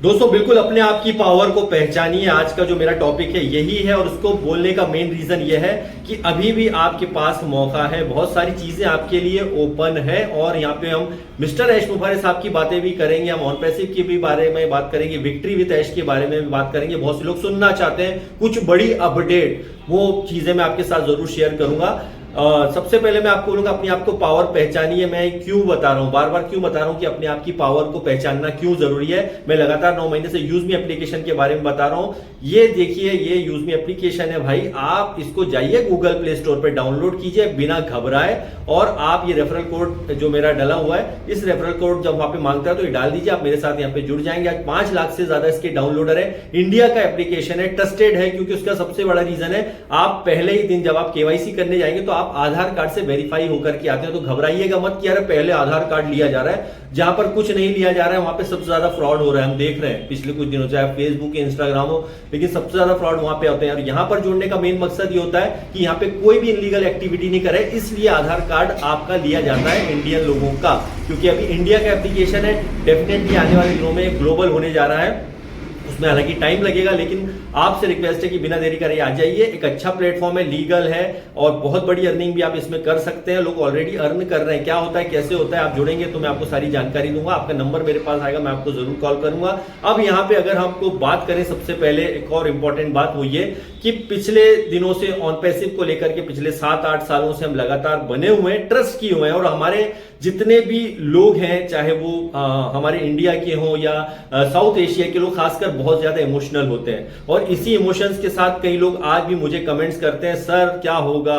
दोस्तों बिल्कुल अपने आप की पावर को पहचानिए। आज का जो मेरा टॉपिक है यही है और उसको बोलने का मेन रीजन ये है कि अभी भी आपके पास मौका है, बहुत सारी चीजें आपके लिए ओपन है। और यहाँ पे हम मिस्टर ऐश मुफारे साहब की बातें भी करेंगे, हम ऑन पैसिव के भी बारे में बात करेंगे, विक्ट्री विद ऐश के बारे में भी बात करेंगे। बहुत से लोग सुनना चाहते हैं कुछ बड़ी अपडेट, वो चीजें मैं आपके साथ जरूर शेयर करूंगा। सबसे पहले मैं आपको बोलूंगा अपने आप को पावर पहचानिए। मैं क्यों बता रहा हूं, बार बार क्यों बता रहा हूं कि अपने आप की पावर को पहचानना क्यों जरूरी है। मैं लगातार 9 महीने से यूज मी एप्लीकेशन के बारे में बता रहा हूं। ये देखिए, ये यूज मी एप्लीकेशन है भाई, आप इसको जाइए गूगल प्ले स्टोर पे डाउनलोड कीजिए बिना घबराए। और आप ये रेफरल कोड जो मेरा डला हुआ है, इस रेफरल कोड जब वहां पे मांगता है तो ये डाल दीजिए, आप मेरे साथ यहाँ पे जुड़ जाएंगे। आज 5 लाख से ज्यादा इसके डाउनलोडर है। इंडिया का एप्लीकेशन है, ट्रस्टेड है, क्योंकि उसका सबसे बड़ा रीजन है आप पहले ही दिन जब आप केवाईसी करने जाएंगे तो आप आधार कार्ड से वेरीफाई होकर के आते हैं। तो घबराइएगा मत कि यार पहले आधार कार्ड लिया जा रहा है। जहां पर कुछ नहीं लिया जा रहा है वहां पे सबसे ज्यादा फ्रॉड हो रहा है, हम देख रहे हैं पिछले कुछ दिनों, चाहे फेसबुक इंस्टाग्राम हो, लेकिन सबसे ज्यादा फ्रॉड वहां पे होते हैं। और यहां पर जुड़ने का मेन मकसद ये होता है कि यहाँ पे कोई भी इनलीगल एक्टिविटी नहीं करे, इसलिए आधार कार्ड आपका लिया जाता है इंडियन लोगों का। क्योंकि अभी इंडिया का एप्लीकेशन है, डेफिनेटली आने वाले दिनों में ग्लोबल होने जा रहा है, उसमें हालांकि टाइम लगेगा, लेकिन आपसे रिक्वेस्ट है कि बिना देरी करे आ जाइए। एक अच्छा प्लेटफॉर्म है, लीगल है और बहुत बड़ी अर्निंग भी आप इसमें कर सकते हैं। लोग ऑलरेडी अर्न कर रहे हैं। क्या होता है, कैसे होता है, आप जुड़ेंगे तो मैं आपको सारी जानकारी दूंगा। आपका नंबर मेरे पास आएगा, मैं आपको जरूर कॉल करूंगा। अब यहाँ पे अगर हमको बात करें, सबसे पहले एक और इंपॉर्टेंट बात वो ये कि पिछले दिनों से ऑन पैसिव को लेकर के पिछले 7-8 सालों से हम लगातार बने हुए हैं, ट्रस्ट किए हुए हैं। और हमारे जितने भी लोग हैं, चाहे वो हमारे इंडिया के हों या साउथ एशिया के लोग, खासकर बहुत ज्यादा इमोशनल होते हैं। और इसी इमोशंस के साथ कई लोग आज भी मुझे कमेंट्स करते हैं, सर क्या होगा,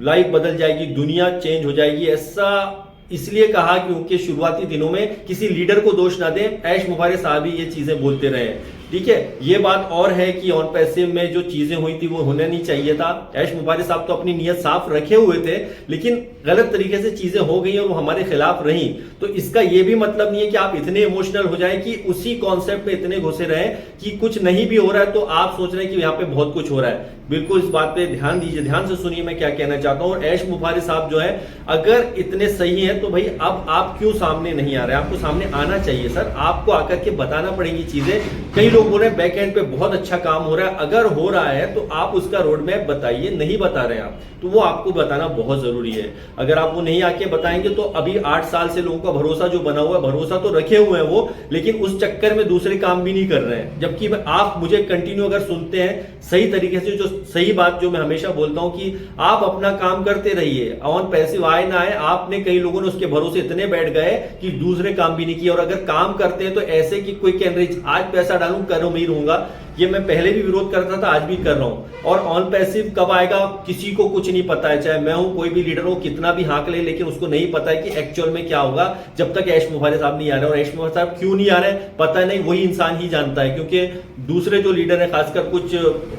लाइफ बदल जाएगी, दुनिया चेंज हो जाएगी। ऐसा इसलिए कहा क्योंकि शुरुआती दिनों में किसी लीडर को दोष ना दें, ऐश मुफारे साहब ही ये चीजें बोलते रहे। ठीक है, ये बात और है कि ऑन पैसिव में जो चीजें हुई थी वो होने नहीं चाहिए था। ऐश मुफारे साहब तो अपनी नीयत साफ रखे हुए थे, लेकिन गलत तरीके से चीजें हो गई और वो हमारे खिलाफ रही। तो इसका ये भी मतलब नहीं है कि आप इतने इमोशनल हो जाए कि उसी कॉन्सेप्ट में इतने घुसे रहे कि कुछ नहीं भी हो रहा है तो आप सोच रहे हैं कि यहाँ पे बहुत कुछ हो रहा है। बिल्कुल इस बात पे ध्यान दीजिए, ध्यान से सुनिए मैं क्या कहना चाहता हूँ। और ऐश मुफारे साहब जो है अगर इतने सही है तो भाई अब आप क्यों सामने नहीं आ रहे? आपको सामने आना चाहिए सर, आपको आकर के बताना पड़ेगी चीजें। कई लोग बोल रहे हैं बैक एंड पे बहुत अच्छा काम हो रहा है, अगर हो रहा है तो आप उसका रोड मैप बताइए। नहीं बता रहे आप तो वो आपको बताना बहुत जरूरी है। अगर आप वो नहीं आके बताएंगे तो अभी 8 साल से लोगों का भरोसा जो बना हुआ है, भरोसा तो रखे हुए हैं वो, लेकिन उस चक्कर में दूसरे काम भी नहीं कर रहे हैं। जबकि आप मुझे कंटिन्यू अगर सुनते हैं सही तरीके से, जो सही बात जो मैं हमेशा बोलता हूं कि आप अपना काम करते रहिए, ऑन पैसिव आए ना आए, आपने कई लोगों ने उसके भरोसे इतने बैठ गए कि दूसरे काम भी नहीं किए। और अगर काम करते हैं तो ऐसे कि क्विक एंड रिच, आज पैसा डालूं करो नहीं रहूंगा, ये मैं पहले भी विरोध करता था, आज भी कर रहा हूं। और ऑन पैसिव कब आएगा किसी को कुछ नहीं पता है, चाहे मैं हूं, कोई भी लीडर हो, कितना भी हाँक ले, लेकिन उसको नहीं पता है कि एक्चुअल में क्या होगा जब तक ऐश मुफारे साहब नहीं आ रहे। और ऐश मुफारे साहब क्यों नहीं आ रहे पता नहीं, वही इंसान ही जानता है। क्योंकि दूसरे जो लीडर है, खासकर कुछ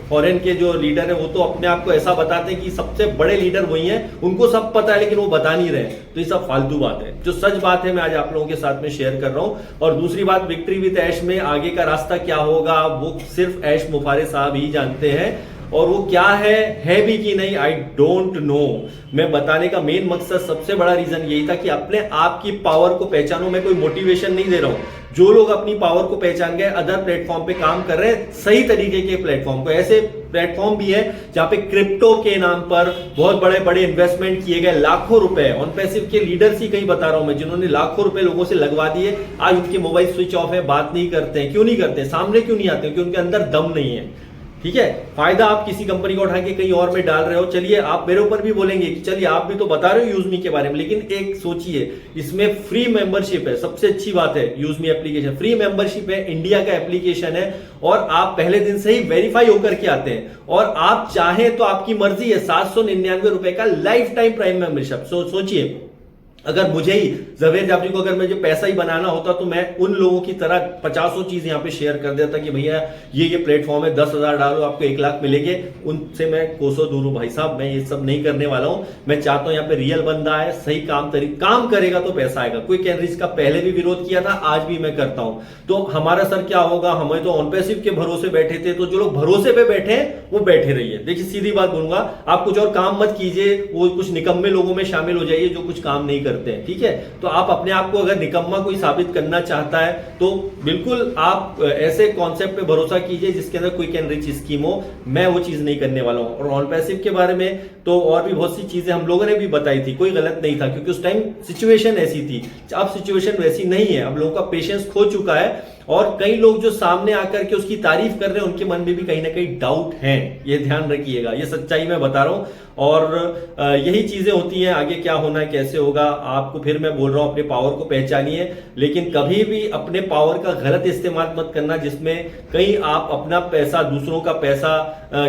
फॉरेन के जो लीडर है, वो तो अपने आप को ऐसा बताते हैं कि सबसे बड़े लीडर वही हैं, उनको सब पता है, लेकिन वो बता नहीं रहे। तो ये सब फालतू बात है। जो सच बात है मैं आज आप लोगों के साथ में शेयर कर रहा हूं। और दूसरी बात, विक्ट्री विद ऐश में आगे का रास्ता क्या होगा वो सिर्फ ऐश मुफारे साहब ही जानते हैं। और वो क्या है भी कि नहीं, आई डोंट नो। मैं बताने का मेन मकसद, सबसे बड़ा रीजन यही था कि अपने आप की पावर को पहचानो। मैं कोई मोटिवेशन नहीं दे रहा हूं। जो लोग अपनी पावर को पहचान गए, अदर प्लेटफॉर्म पे काम कर रहे हैं, सही तरीके के प्लेटफॉर्म को, ऐसे प्लेटफॉर्म भी है जहां पे क्रिप्टो के नाम पर बहुत बड़े बड़े इन्वेस्टमेंट किए गए, लाखों रुपए। ऑन पैसिव के लीडर्स ही कहीं बता रहा हूं मैं, जिन्होंने लाखों रुपए लोगों से लगवा दिए, आज उनके मोबाइल स्विच ऑफ है, बात नहीं करते हैं। क्यों नहीं करते? सामने क्यों नहीं आते? क्योंकि उनके अंदर दम नहीं है। ठीक है, फायदा आप किसी कंपनी को उठा के कहीं और में डाल रहे हो। चलिए आप मेरे ऊपर भी बोलेंगे कि चलिए आप भी तो बता रहे हो यूजमी के बारे में, लेकिन एक सोचिए, इसमें फ्री मेंबरशिप है। सबसे अच्छी बात है यूजमी एप्लीकेशन, फ्री मेंबरशिप है, इंडिया का एप्लीकेशन है, और आप पहले दिन से ही वेरीफाई होकर के आते हैं। और आप चाहें तो आपकी मर्जी है, 799 रुपए का लाइफ टाइम प्राइम मेंबरशिप। सोचिए, अगर मुझे ही जवेर जाफरी को अगर मुझे पैसा ही बनाना होता तो मैं उन लोगों की तरह 50 चीज यहाँ पे शेयर कर देता कि भैया ये प्लेटफॉर्म है, 10,000 डालो आपको 1 लाख मिलेंगे। उनसे मैं कोसों दूर हूं भाई साहब, मैं ये सब नहीं करने वाला हूं। मैं चाहता हूं यहाँ पे रियल बंदा है, सही काम करेगा तो पैसा आएगा। क्विक एंड रिच का पहले भी विरोध किया था, आज भी मैं करता हूं। तो हमारा सर क्या होगा, हमें तो ऑन पैसिव के भरोसे बैठे थे, तो जो लोग भरोसे पे बैठे हैं वो बैठे रहिए। देखिए, सीधी बात बोलूंगा, आप कुछ और काम मत कीजिए, वो कुछ निकम्मे लोगों में शामिल हो जाइए जो कुछ काम नहीं कर करते हैं, ठीक है। तो आप अपने आप को अगर निकम्मा कोई साबित करना चाहता है तो बिल्कुल आप ऐसे कॉन्सेप्ट पे भरोसा कीजिए जिसके अंदर क्विक एंड रिच स्कीम हो। मैं वो चीज नहीं करने वाला हूं। और ऑन पैसिव के बारे में तो और भी बहुत सी चीजें हम लोगों ने भी बताई थी, कोई गलत नहीं था क्योंकि उस टाइम सिचुएशन ऐसी थी। अब सिचुएशन वैसी नहीं है, अब लोगों का पेशेंस खो चुका है और कई लोग जो सामने आकर के उसकी तारीफ कर रहे हैं उनके मन में भी कहीं ना कहीं डाउट है। ये ध्यान रखिएगा, ये सच्चाई मैं बता रहा हूं। और यही चीजें होती हैं, आगे क्या होना है कैसे होगा आपको फिर मैं बोल रहा हूं, अपने पावर को पहचानिए, लेकिन कभी भी अपने पावर का गलत इस्तेमाल मत करना जिसमें कहीं आप अपना पैसा, दूसरों का पैसा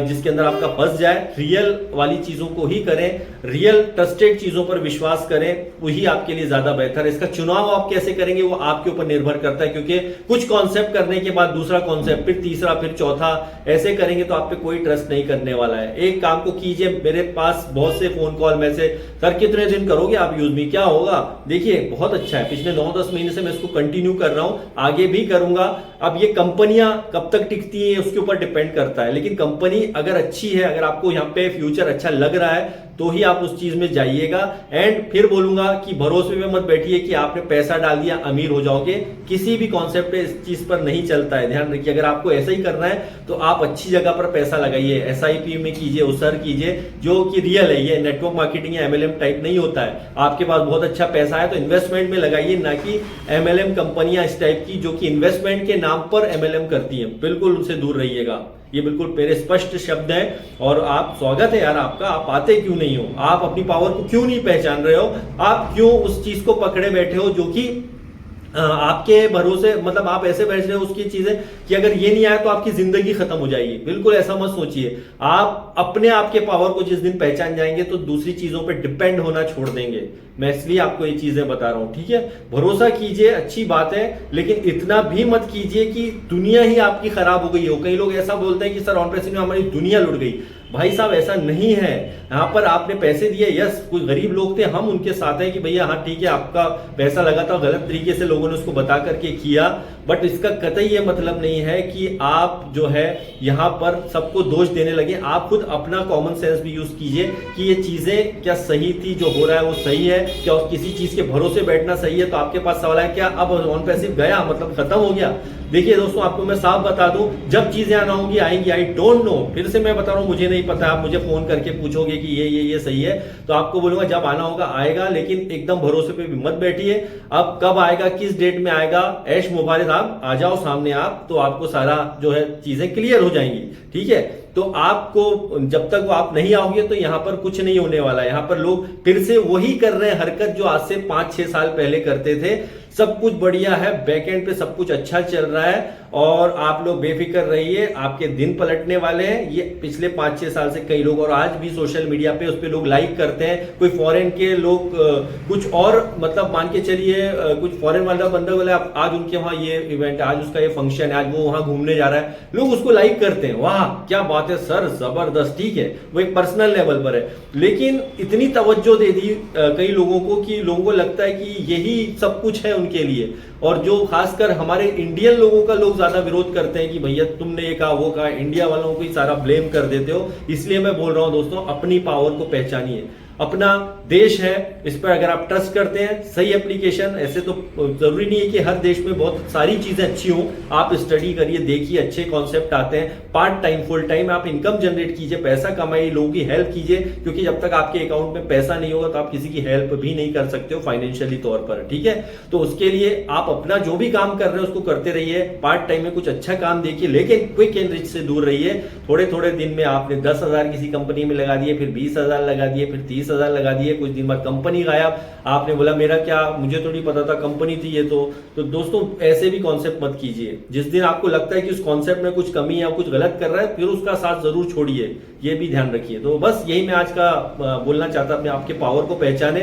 जिसके अंदर आपका फंस जाए। रियल वाली चीजों को ही करें, रियल ट्रस्टेड चीजों पर विश्वास करें, वही आपके लिए ज्यादा बेहतर है। इसका चुनाव आप कैसे करेंगे वो आपके ऊपर निर्भर करता है, क्योंकि कुछ कॉन्सेप्ट करने के बाद दूसरा कॉन्सेप्ट, फिर तीसरा, फिर चौथा, ऐसे करेंगे तो आप पे कोई ट्रस्ट नहीं करने वाला है। एक काम को कीजिए, मेरे पास बहुत से फोन कॉल मैसेज, सर कितने दिन करोगे आप यूज मी, क्या होगा? देखिए बहुत अच्छा है, पिछले 9-10 महीने से मैं इसको कंटिन्यू कर रहा हूं, आगे भी करूंगा। अब ये कंपनियां कब तक टिकती हैं उसके ऊपर डिपेंड करता है, लेकिन कंपनी अगर अच्छी है, अगर आपको यहां पे फ्यूचर अच्छा लग रहा है तो ही आप उस चीज में जाइएगा। एंड फिर बोलूंगा कि भरोसे में मत बैठिए कि आपने पैसा डाल दिया अमीर हो जाओगे, किसी भी कॉन्सेप्ट पे इस चीज पर नहीं चलता है, ध्यान रखिए। अगर आपको ऐसा ही करना है तो आप अच्छी जगह पर पैसा लगाइए, SIP में कीजिए, उसर कीजिए, जो कि रियल है। ये नेटवर्क मार्केटिंग या MLM टाइप नहीं होता है। आपके पास बहुत अच्छा पैसा है तो इन्वेस्टमेंट में लगाइए, ना कि MLM कंपनियां इस टाइप की जो कि इन्वेस्टमेंट के नाम पर MLM करती हैं, बिल्कुल उनसे दूर रहिएगा। ये बिल्कुल मेरे स्पष्ट शब्द हैं। और आप, स्वागत है यार आपका, आप आते क्यों नहीं हो, आप अपनी पावर को क्यों नहीं पहचान रहे हो, आप क्यों उस चीज को पकड़े बैठे हो जो कि आपके भरोसे, मतलब आप ऐसे बैठ रहे हो उसकी चीजें कि अगर ये नहीं आया तो आपकी जिंदगी खत्म हो जाएगी। बिल्कुल ऐसा मत सोचिए। आप अपने आप के पावर को जिस दिन पहचान जाएंगे तो दूसरी चीजों पे डिपेंड होना छोड़ देंगे। मैं इसलिए आपको ये चीजें बता रहा हूं, ठीक है। भरोसा कीजिए, अच्छी बात है, लेकिन इतना भी मत कीजिए कि दुनिया ही आपकी खराब हो गई हो। कई लोग ऐसा बोलते हैं कि सर ऑन पैसिव में हमारी दुनिया लुट गई। भाई साहब ऐसा नहीं है। यहां पर आपने पैसे दिए, यस कुछ गरीब लोग थे, हम उनके साथ हैं कि भैया हाँ ठीक है, आपका पैसा लगा था, गलत तरीके से लोगों ने उसको बता करके किया, बट इसका कतई ये मतलब नहीं है कि आप जो है यहां पर सबको दोष देने लगे। आप खुद अपना कॉमन सेंस भी यूज कीजिए कि ये चीजें क्या सही थी, जो हो रहा है वो सही है क्या, किसी चीज के भरोसे बैठना सही है। तो आपके पास सवाल है क्या अब ऑन पैसिव गया मतलब खत्म हो गया? देखिए दोस्तों, आपको मैं साफ बता दूं, जब चीजें आना होंगी आएंगी। आई डोंट नो, फिर से मैं बता रहा हूं, मुझे नहीं पता। आप मुझे फोन करके पूछोगे कि ये सही है तो आपको बोलूंगा जब आना होगा आएगा, लेकिन एकदम भरोसे पे भी मत बैठिए। अब कब आएगा, किस डेट में आएगा, ऐश मुबारक, आप आ जाओ सामने आप, तो आपको सारा जो है चीजें क्लियर हो जाएंगी, ठीक है। तो आपको जब तक वो आप नहीं आओगे तो यहां पर कुछ नहीं होने वाला है। यहां पर लोग फिर से वही कर रहे हैं हरकत जो आज से 5-6 साल पहले करते थे। सब कुछ बढ़िया है, बैकएंड पे सब कुछ अच्छा चल रहा है और आप लोग बेफिक्र रहिए, आपके दिन पलटने वाले हैं। ये पिछले 5-6 साल से कई लोग, और आज भी सोशल मीडिया पे उस पे लोग लाइक करते हैं। कोई फॉरेन के लोग कुछ और, मतलब मान के चलिए कुछ फॉरेन वाला बंदा बोले आज उनके वहां ये इवेंट है, आज उसका ये फंक्शन है, आज वो वहां घूमने जा रहा है, लोग उसको लाइक करते हैं, वाह क्या बात है सर, जबरदस्त, ठीक है, वो एक पर्सनल लेवल पर है। लेकिन इतनी तवज्जो दे दी कई लोगों को कि लोगों को लगता है कि यही सब कुछ है उनके लिए। और जो खासकर हमारे इंडियन लोगों का लोग ज्यादा विरोध करते हैं कि भैया तुमने ये कहा वो कहा, इंडिया वालों को ही सारा ब्लेम कर देते हो। इसलिए मैं बोल रहा हूं दोस्तों, अपनी पावर को पहचानिए। अपना देश है, इस पर अगर आप ट्रस्ट करते हैं, सही एप्लीकेशन, ऐसे तो जरूरी नहीं है कि हर देश में बहुत सारी चीजें अच्छी हों। आप स्टडी करिए, देखिए, अच्छे कॉन्सेप्ट आते हैं। पार्ट टाइम, फुल टाइम आप इनकम जनरेट कीजिए, पैसा कमाइए, लोगों की हेल्प कीजिए, क्योंकि जब तक आपके अकाउंट में पैसा नहीं होगा तो आप किसी की हेल्प भी नहीं कर सकते हो फाइनेंशियली तौर पर, ठीक है। तो उसके लिए आप अपना जो भी काम कर रहे हैं उसको करते रहिए। पार्ट टाइम में कुछ अच्छा काम देखिए, लेकिन क्विक एंड रिच से दूर रहिए। थोड़े थोड़े दिन में आपने 10,000 किसी कंपनी में लगा दिए, फिर 20,000 लगा दिए, फिर 30,000 लगा दिए, कुछ दिन बाद कंपनी गायब। आपने बोला मेरा क्या, मुझे तो नहीं पता था कंपनी थी ये तो दोस्तों ऐसे भी कॉन्सेप्ट मत कीजिए। जिस दिन आपको लगता है कि उस कॉन्सेप्ट में कुछ कमी या कुछ गलत कर रहा है, फिर उसका साथ जरूर छोड़िए, ये भी ध्यान रखिए। तो बस यही मैं आज का बोलना चाहता, अपने आपके पावर को पहचाने।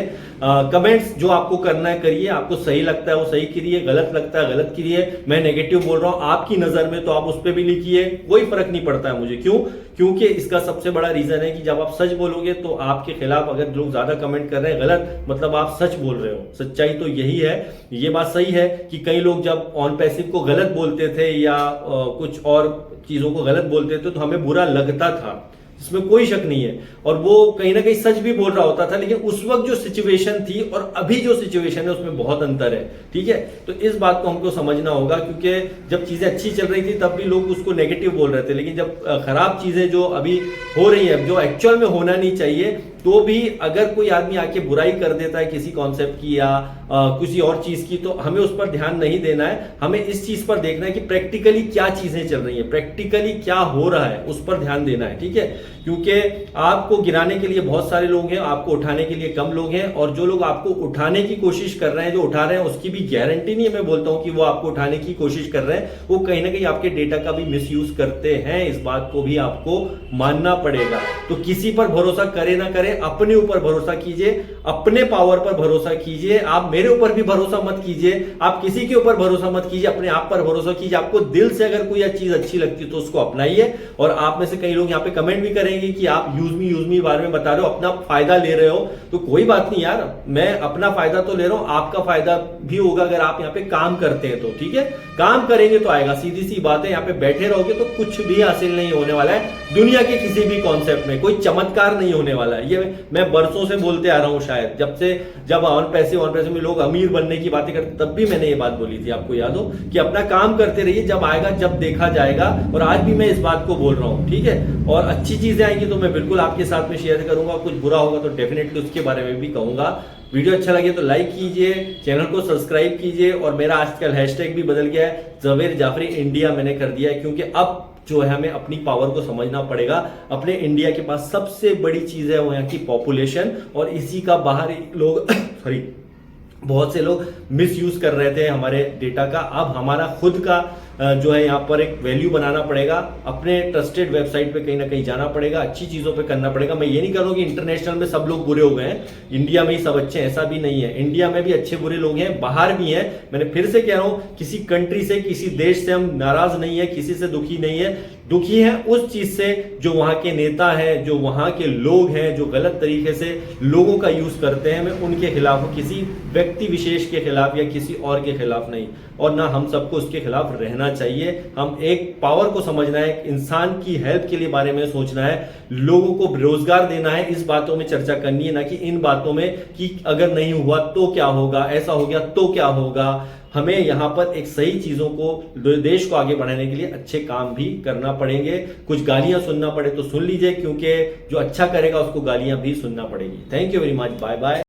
कमेंट्स जो आपको करना है करिए, आपको सही लगता है वो सही करिए, गलत लगता है गलत करिए। मैं नेगेटिव बोल रहा हूं आपकी नजर में तो आप उस पर भी लिखिए, कोई फर्क नहीं पड़ता है मुझे। क्यों? क्योंकि इसका सबसे बड़ा रीजन है कि जब आप सच बोलोगे तो आपके खिलाफ अगर लोग ज्यादा कमेंट कर रहे हैं गलत, मतलब आप सच बोल रहे हो। सच्चाई तो यही है। ये बात सही है कि कई लोग जब ऑन पैसिव को गलत बोलते थे या कुछ और चीजों को गलत बोलते थे तो हमें बुरा लगता था, इसमें कोई शक नहीं है, और वो कहीं ना कहीं सच भी बोल रहा होता था। लेकिन उस वक्त जो सिचुएशन थी और अभी जो सिचुएशन है उसमें बहुत अंतर है, ठीक है। तो इस बात को हमको समझना होगा, क्योंकि जब चीजें अच्छी चल रही थी तब भी लोग उसको नेगेटिव बोल रहे थे, लेकिन जब खराब चीजें जो अभी हो रही है, जो एक्चुअल में होना नहीं चाहिए, तो भी अगर कोई आदमी आके बुराई कर देता है किसी कॉन्सेप्ट की या किसी और चीज की, तो हमें उस पर ध्यान नहीं देना है। हमें इस चीज पर देखना है कि प्रैक्टिकली क्या चीजें चल रही है, प्रैक्टिकली क्या हो रहा है, उस पर ध्यान देना है, ठीक है। क्योंकि आपको गिराने के लिए बहुत सारे लोग हैं, आपको उठाने के लिए कम लोग हैं, और जो लोग आपको उठाने की कोशिश कर रहे हैं, जो उठा रहे हैं, उसकी भी गारंटी नहीं है, मैं बोलता हूं कि वो आपको उठाने की कोशिश कर रहे हैं, वो कहीं ना कहीं आपके डेटा का भी मिसयूज करते हैं। इस बात को भी आपको मानना पड़ेगा। तो किसी पर भरोसा करे ना करे, अपने ऊपर भरोसा कीजिए, अपने पावर पर भरोसा कीजिए। आप मेरे ऊपर भी भरोसा मत कीजिए, आप किसी के ऊपर भरोसा मत कीजिए, अपने आप पर भरोसा कीजिए। आपको दिल से अगर कोई चीज अच्छी लगती है तो उसको अपनाइए। और आप में से कई लोग यहाँ पे कमेंट भी करेंगे कि आप यूज मी बारे में बता रहे हो, अपना फायदा ले रहे हो, तो कोई बात नहीं यार, मैं अपना फायदा तो ले रहा हूं, आपका फायदा भी होगा अगर आप यहाँ पे काम करते हैं तो, ठीक है। काम करेंगे तो आएगा, सीधी सी बात है। यहाँ पे बैठे रहोगे तो कुछ भी हासिल नहीं होने वाला है। दुनिया के किसी भी कॉन्सेप्ट में कोई चमत्कार नहीं होने वाला है। ये मैं बरसों से बोलते आ रहा हूं, शायद जब ऑन पैसे में लोग अमीर बनने की बातें करते, तब भी मैंने ये बात बोली थी, आपको याद हो, कि अपना काम करते रहिए, जब आएगा जब देखा जाएगा। और आज भी मैं इस बात को बोल रहा हूं, ठीक है। और अच्छी चीजें आएंगी तो मैं बिल्कुल आपके साथ में शेयर करूंगा, कुछ बुरा होगा तो डेफिनेटली उसके बारे में भी कहूंगा। वीडियो अच्छा लगे तो लाइक कीजिए, चैनल को सब्सक्राइब कीजिए, और मेरा आजकल हैशटैग भी बदल गया है, जवेर जाफरी इंडिया मैंने कर दिया है, क्योंकि अब जो है हमें अपनी पावर को समझना पड़ेगा। अपने इंडिया के पास सबसे बड़ी चीज है वो यहाँ की पॉपुलेशन, और इसी का बाहरी लोग सॉरी बहुत से लोग मिसयूज कर रहे थे हमारे डेटा का। अब हमारा खुद का जो है यहाँ पर एक वैल्यू बनाना पड़ेगा, अपने ट्रस्टेड वेबसाइट पे कहीं ना कहीं जाना पड़ेगा, अच्छी चीजों पे करना पड़ेगा। मैं ये नहीं कह रहा हूँ कि इंटरनेशनल में सब लोग बुरे हो गए हैं, इंडिया में ही सब अच्छे हैं, ऐसा भी नहीं है। इंडिया में भी अच्छे बुरे लोग हैं, बाहर भी हैं। मैंने फिर से कह रहा हूँ, किसी कंट्री से, किसी देश से हम नाराज नहीं है, किसी से दुखी नहीं है। दुखी है उस चीज से जो वहां के नेता हैं, जो वहां के लोग हैं, जो गलत तरीके से लोगों का यूज करते हैं। मैं उनके खिलाफ हूं, किसी व्यक्ति विशेष के खिलाफ या किसी और के खिलाफ नहीं, और ना हम सबको उसके खिलाफ रहना चाहिए। हम एक पावर को समझना है, इंसान की हेल्प के लिए बारे में सोचना है, लोगों को रोजगार देना है, इस बातों में चर्चा करनी है, ना कि इन बातों में कि अगर नहीं हुआ तो क्या होगा, ऐसा हो गया तो क्या होगा। हमें यहाँ पर एक सही चीजों को, देश को आगे बढ़ाने के लिए अच्छे काम भी करना पड़ेंगे। कुछ गालियां सुनना पड़े तो सुन लीजिए, क्योंकि जो अच्छा करेगा उसको गालियां भी सुनना पड़ेगी। Thank you very much, bye bye.